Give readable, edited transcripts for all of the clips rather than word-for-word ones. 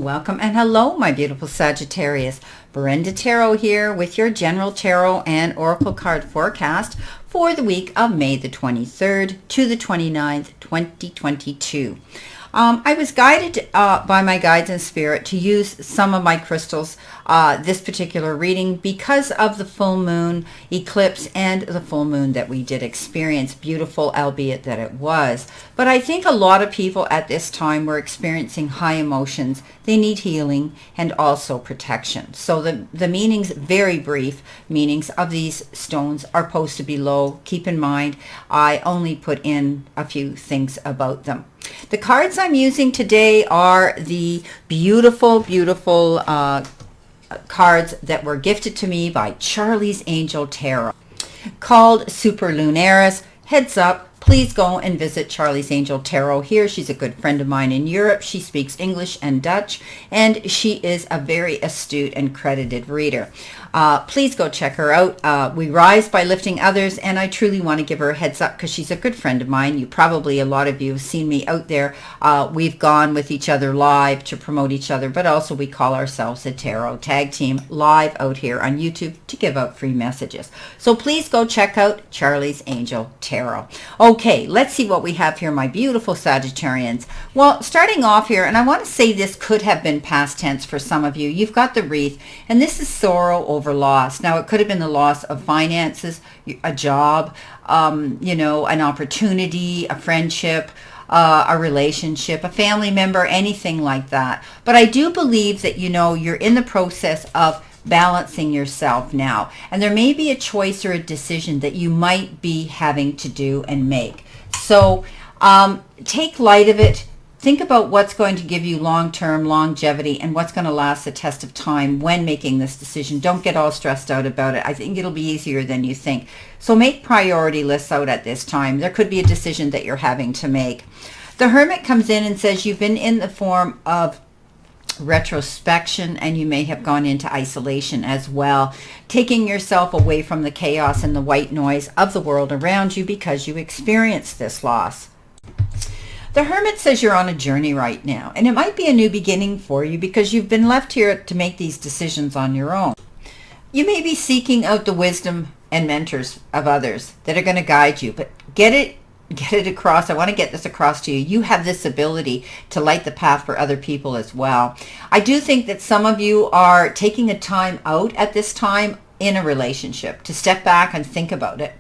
welcome and hello, my beautiful Sagittarius. Brenda Tarot here with your general tarot and oracle card forecast for the week of May the 23rd to the 29th, 2022. I was guided by my guides and spirit to use some of my crystals this particular reading because of the full moon eclipse and the full moon that we did experience, beautiful albeit that it was. But I think a lot of people at this time were experiencing high emotions. They need healing and also protection. So the meanings, very brief meanings of these stones are posted below. Keep in mind, I only put in a few things about them. The cards I'm using today are the beautiful, beautiful cards that were gifted to me by Charlie's Angel Tarot, called Superlunaris. Heads up, please go and visit Charlie's Angel Tarot here. She's a good friend of mine in Europe. She speaks English and Dutch, and she is a very astute and credited reader. Please go check her out. We rise by lifting others, and I truly want to give her a heads up because she's a good friend of mine. A lot of you have seen me out there. We've gone with each other live to promote each other, but also we call ourselves a tarot tag team live out here on YouTube to give out free messages. So please go check out Charlie's Angel Tarot. Okay, let's see what we have here, my beautiful Sagittarians. Well, starting off here, and I want to say this could have been past tense for some of you. You've got the wreath, and this is sorrow over loss. Now, it could have been the loss of finances, a job, an opportunity, a friendship, a relationship, a family member, anything like that. But I do believe that, you're in the process of balancing yourself now. And there may be a choice or a decision that you might be having to do and make. So take light of it. Think about what's going to give you long-term longevity and what's going to last the test of time when making this decision. Don't get all stressed out about it. I think it'll be easier than you think. So make priority lists out at this time. There could be a decision that you're having to make. The Hermit comes in and says you've been in the form of retrospection, and you may have gone into isolation as well, taking yourself away from the chaos and the white noise of the world around you because you experienced this loss. The Hermit says you're on a journey right now, and it might be a new beginning for you because you've been left here to make these decisions on your own. You may be seeking out the wisdom and mentors of others that are going to guide you, but get it across. I want to get this across to you. You have this ability to light the path for other people as well. I do think that some of you are taking a time out at this time in a relationship to step back and think about it.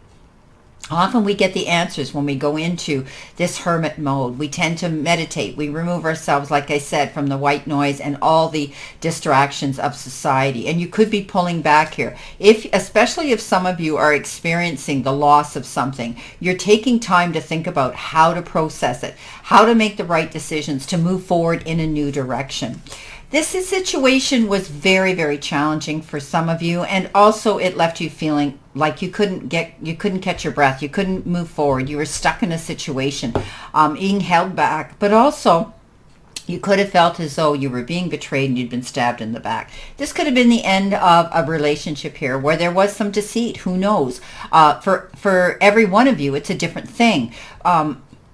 Often we get the answers when we go into this hermit mode. We tend to meditate. We remove ourselves, like I said, from the white noise and all the distractions of society. And you could be pulling back here. Especially if some of you are experiencing the loss of something, you're taking time to think about how to process it, how to make the right decisions to move forward in a new direction. This situation was very, very challenging for some of you, and also it left you feeling like you couldn't catch your breath, you couldn't move forward, you were stuck in a situation, being held back, but also you could have felt as though you were being betrayed and you'd been stabbed in the back. This could have been the end of a relationship here where there was some deceit. Who knows? For every one of you, it's a different thing.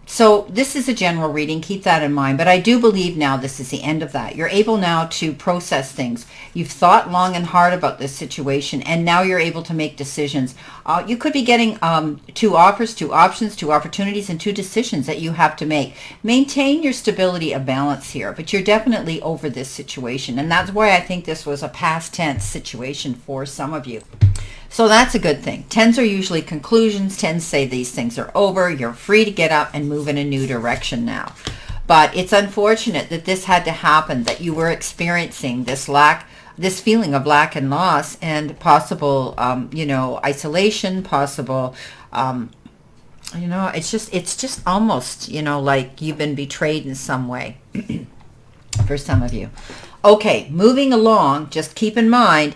So this is a general reading. Keep that in mind. But I do believe now this is the end of that. You're able now to process things. You've thought long and hard about this situation, and now you're able to make decisions. You could be getting two offers, two options, two opportunities, and two decisions that you have to make. Maintain your stability of balance here, but you're definitely over this situation. And that's why I think this was a past tense situation for some of you. So that's a good thing. Tens are usually conclusions. Tens say these things are over. You're free to get up and move in a new direction now. But it's unfortunate that this had to happen, that you were experiencing this feeling of lack and loss and possible, isolation, possible, it's just almost, like you've been betrayed in some way for some of you. Okay, moving along, just keep in mind,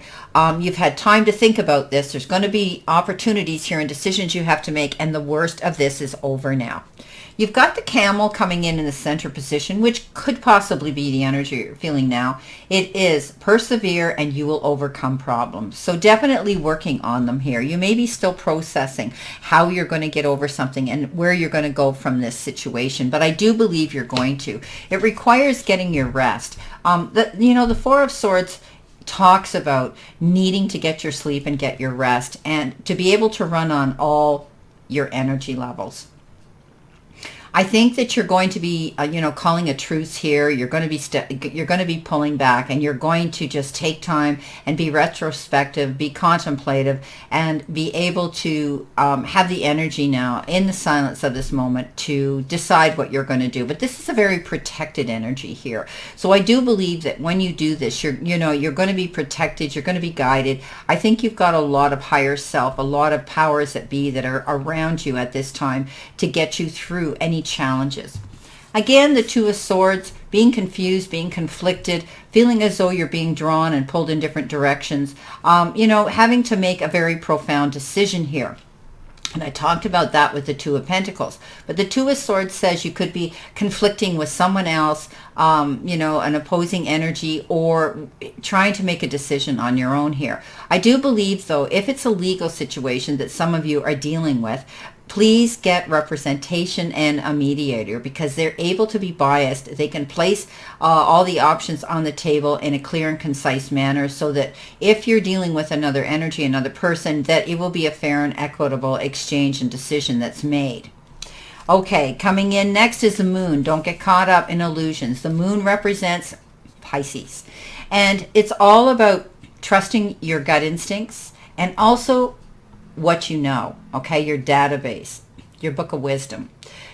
You've had time to think about this. There's going to be opportunities here and decisions you have to make, and the worst of this is over now. You've got the camel coming in the center position, which could possibly be the energy you're feeling now. It is persevere and you will overcome problems. So definitely working on them here. You may be still processing how you're going to get over something and where you're going to go from this situation, but I do believe you're going to. It requires getting your rest. The Four of Swords talks about needing to get your sleep and get your rest and to be able to run on all your energy levels. I think that you're going to be, calling a truce here. You're going to be pulling back, and you're going to just take time and be retrospective, be contemplative, and be able to have the energy now in the silence of this moment to decide what you're going to do. But this is a very protected energy here. So I do believe that when you do this, you're going to be protected. You're going to be guided. I think you've got a lot of higher self, a lot of powers that be that are around you at this time to get you through any challenges. Again, the Two of Swords, being confused, being conflicted, feeling as though you're being drawn and pulled in different directions, having to make a very profound decision here. And I talked about that with the Two of Pentacles. But the Two of Swords says you could be conflicting with someone else, an opposing energy, or trying to make a decision on your own here. I do believe, though, if it's a legal situation that some of you are dealing with, please get representation and a mediator, because they're able to be biased. They can place all the options on the table in a clear and concise manner, so that if you're dealing with another energy, another person, that it will be a fair and equitable exchange and decision that's made. Okay, coming in next is the moon. Don't get caught up in illusions. The moon represents Pisces, and it's all about trusting your gut instincts and also what you know, okay, your database, your book of wisdom,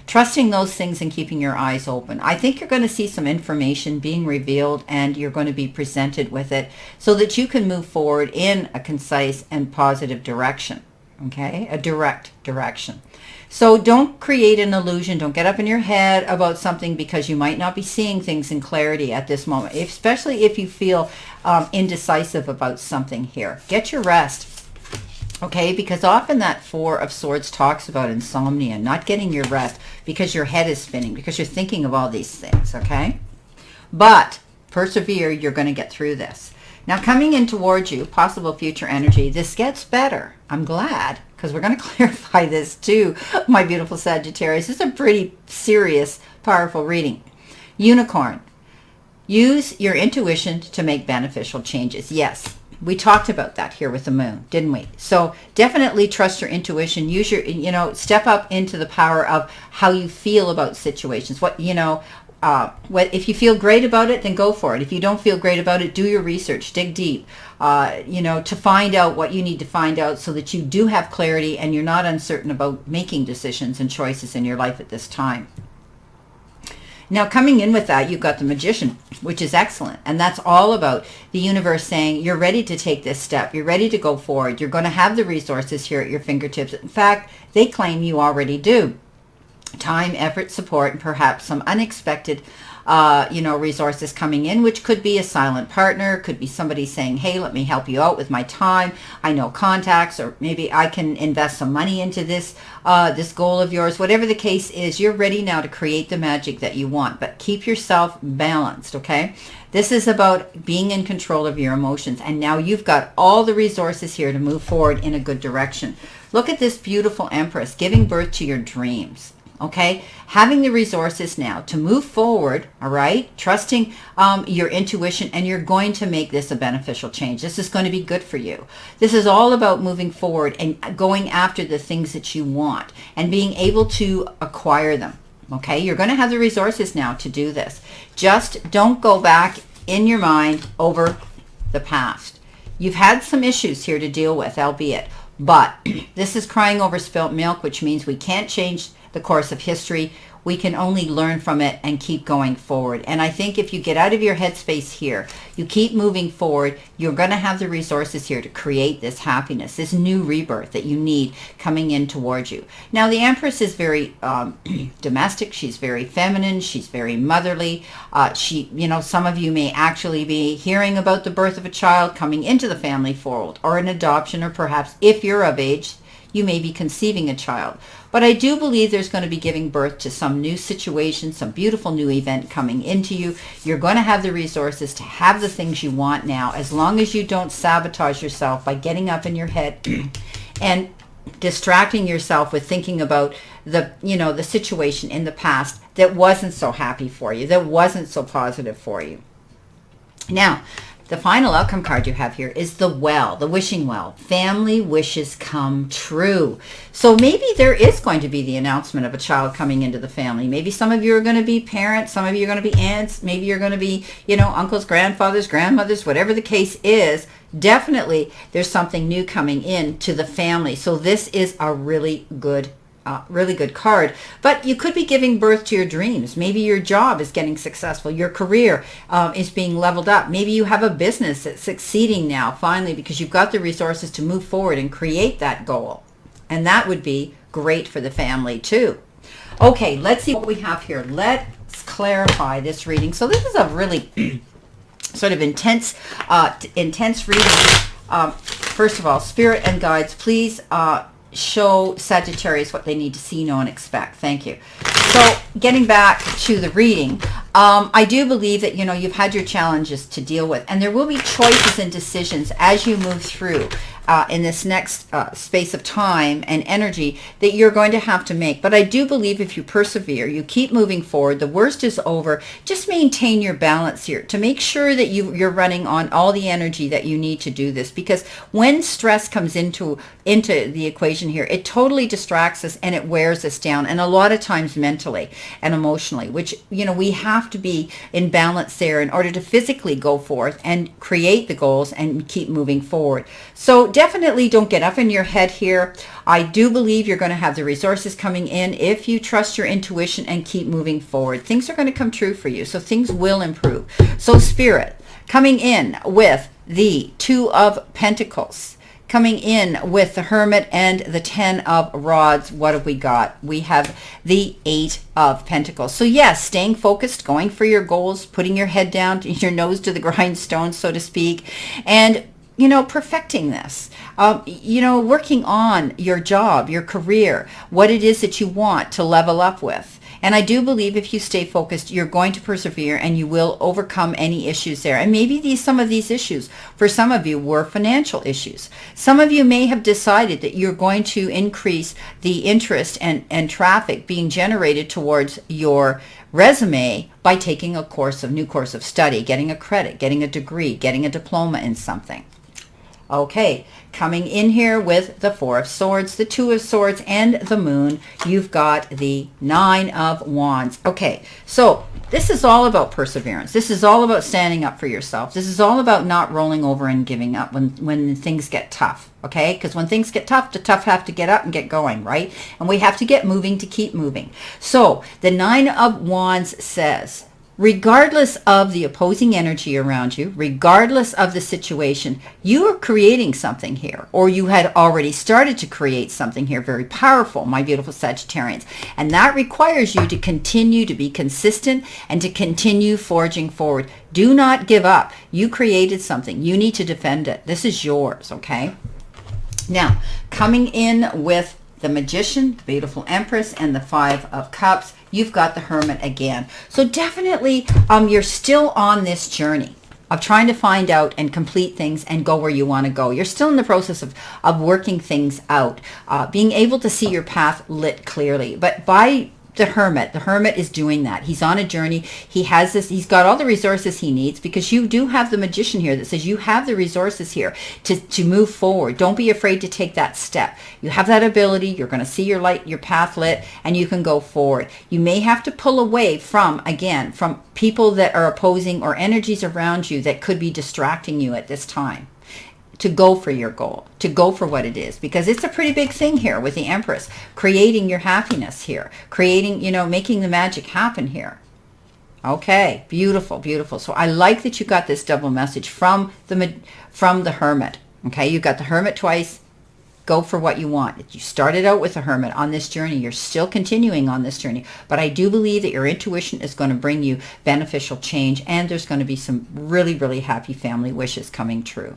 trusting those things and keeping your eyes open. I think you're going to see some information being revealed, and you're going to be presented with it so that you can move forward in a concise and positive direction, okay, a direct direction. So don't create an illusion. Don't get up in your head about something, because you might not be seeing things in clarity at this moment, especially if you feel indecisive about something here. Get your rest. Okay, because often that Four of Swords talks about insomnia, not getting your rest because your head is spinning, because you're thinking of all these things, okay? But persevere, you're going to get through this. Now, coming in towards you, possible future energy, this gets better. I'm glad, because we're going to clarify this too, my beautiful Sagittarius. This is a pretty serious, powerful reading. Unicorn. Use your intuition to make beneficial changes. Yes. We talked about that here with the moon, didn't we? So definitely trust your intuition. Use your, step up into the power of how you feel about situations. If you feel great about it, then go for it. If you don't feel great about it, do your research, dig deep, to find out what you need to find out, so that you do have clarity and you're not uncertain about making decisions and choices in your life at this time. Now, coming in with that, you've got the Magician, which is excellent. And that's all about the universe saying you're ready to take this step. You're ready to go forward. You're going to have the resources here at your fingertips. In fact, they claim you already do. Time, effort, support, and perhaps some unexpected resources coming in, which could be a silent partner, could be somebody saying, hey, let me help you out with my time. I know contacts, or maybe I can invest some money into this goal of yours. Whatever the case is, you're ready now to create the magic that you want, but keep yourself balanced, okay? This is about being in control of your emotions, and now you've got all the resources here to move forward in a good direction. Look at this beautiful Empress giving birth to your dreams. Okay, having the resources now to move forward, all right, trusting your intuition, and you're going to make this a beneficial change. This is going to be good for you. This is all about moving forward and going after the things that you want and being able to acquire them. Okay, you're going to have the resources now to do this. Just don't go back in your mind over the past. You've had some issues here to deal with, albeit, but this is crying over spilt milk, which means we can't change the course of history. we can only learn from it and keep going forward. And I think if you get out of your headspace here, you keep moving forward, you're going to have the resources here to create this happiness, this new rebirth that you need coming in towards you. Now, the Empress is very domestic. She's very feminine. She's very motherly. Some of you may actually be hearing about the birth of a child coming into the family fold, or an adoption, or perhaps if you're of age, you may be conceiving a child. But I do believe there's going to be giving birth to some new situation, some beautiful new event coming into you. You're going to have the resources to have the things you want now, as long as you don't sabotage yourself by getting up in your head and distracting yourself with thinking about the situation in the past that wasn't so happy for you, that wasn't so positive for you. Now, the final outcome card you have here is the well, the wishing well. Family wishes come true. So maybe there is going to be the announcement of a child coming into the family. Maybe some of you are going to be parents, some of you are going to be aunts, maybe you're going to be, uncles, grandfathers, grandmothers, whatever the case is. Definitely there's something new coming in to the family. So this is a really good card. But you could be giving birth to your dreams. Maybe your job is getting successful. Your career is being leveled up. Maybe you have a business that's succeeding now, finally, because you've got the resources to move forward and create that goal. And that would be great for the family too. Okay, let's see what we have here. Let's clarify this reading. So this is a really sort of intense reading. First of all, Spirit and guides, please show Sagittarius what they need to see, know, and expect. Thank you. So getting back to the reading, I do believe that, you've had your challenges to deal with, and there will be choices and decisions as you move through in this next space of time and energy that you're going to have to make. But I do believe if you persevere, you keep moving forward, the worst is over. Just maintain your balance here to make sure that you're running on all the energy that you need to do this, because when stress comes into the equation here, it totally distracts us and it wears us down, and a lot of times mentally and emotionally, which we have to be in balance there in order to physically go forth and create the goals and keep moving forward. So definitely don't get up in your head here. I do believe you're going to have the resources coming in if you trust your intuition and keep moving forward. Things are going to come true for you, so things will improve. So Spirit coming in with the Two of Pentacles, coming in with the Hermit and the 10 of Rods. What have we got? We have the 8 of Pentacles. So yes, staying focused, going for your goals, putting your head down, your nose to the grindstone, so to speak, and perfecting this, working on your job, your career, what it is that you want to level up with. And I do believe if you stay focused, you're going to persevere and you will overcome any issues there. And maybe some of these issues for some of you were financial issues. Some of you may have decided that you're going to increase the interest and traffic being generated towards your resume by taking a new course of study, getting a credit, getting a degree, getting a diploma in something. Okay, coming in here with the 4 of Swords, the 2 of Swords, and the Moon, you've got the 9 of Wands. Okay, so this is all about perseverance. This is all about standing up for yourself. This is all about not rolling over and giving up when things get tough, okay? Because when things get tough, the tough have to get up and get going, right? And we have to get moving to keep moving. So the 9 of Wands says, regardless of the opposing energy around you, regardless of the situation, you are creating something here, or you had already started to create something here very powerful, my beautiful Sagittarians. And that requires you to continue to be consistent and to continue forging forward. Do not give up. You created something. You need to defend it. This is yours, okay? Now, coming in with the Magician, the beautiful Empress, and the 5 of Cups, you've got the Hermit again. So definitely you're still on this journey of trying to find out and complete things and go where you want to go. You're still in the process of working things out, being able to see your path lit clearly. But by the Hermit is doing that. He's on a journey. He's got all the resources he needs, because you do have the Magician here that says you have the resources here to move forward. Don't be afraid to take that step. You have that ability. You're going to see your path lit, and you can go forward. You may have to pull away from people that are opposing or energies around you that could be distracting you at this time, to go for your goal, to go for what it is, because it's a pretty big thing here with the Empress, creating your happiness here, creating, you know, making the magic happen here. Okay, beautiful, beautiful. So I like that you got this double message from the Hermit. Okay, you got the Hermit twice. Go for what you want. You started out with a Hermit on this journey. You're still continuing on this journey. But I do believe that your intuition is going to bring you beneficial change, and there's going to be some really, really happy family wishes coming true.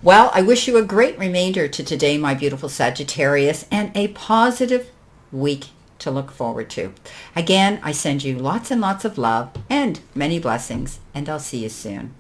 Well, I wish you a great remainder to today, my beautiful Sagittarius, and a positive week to look forward to. Again, I send you lots and lots of love and many blessings, and I'll see you soon.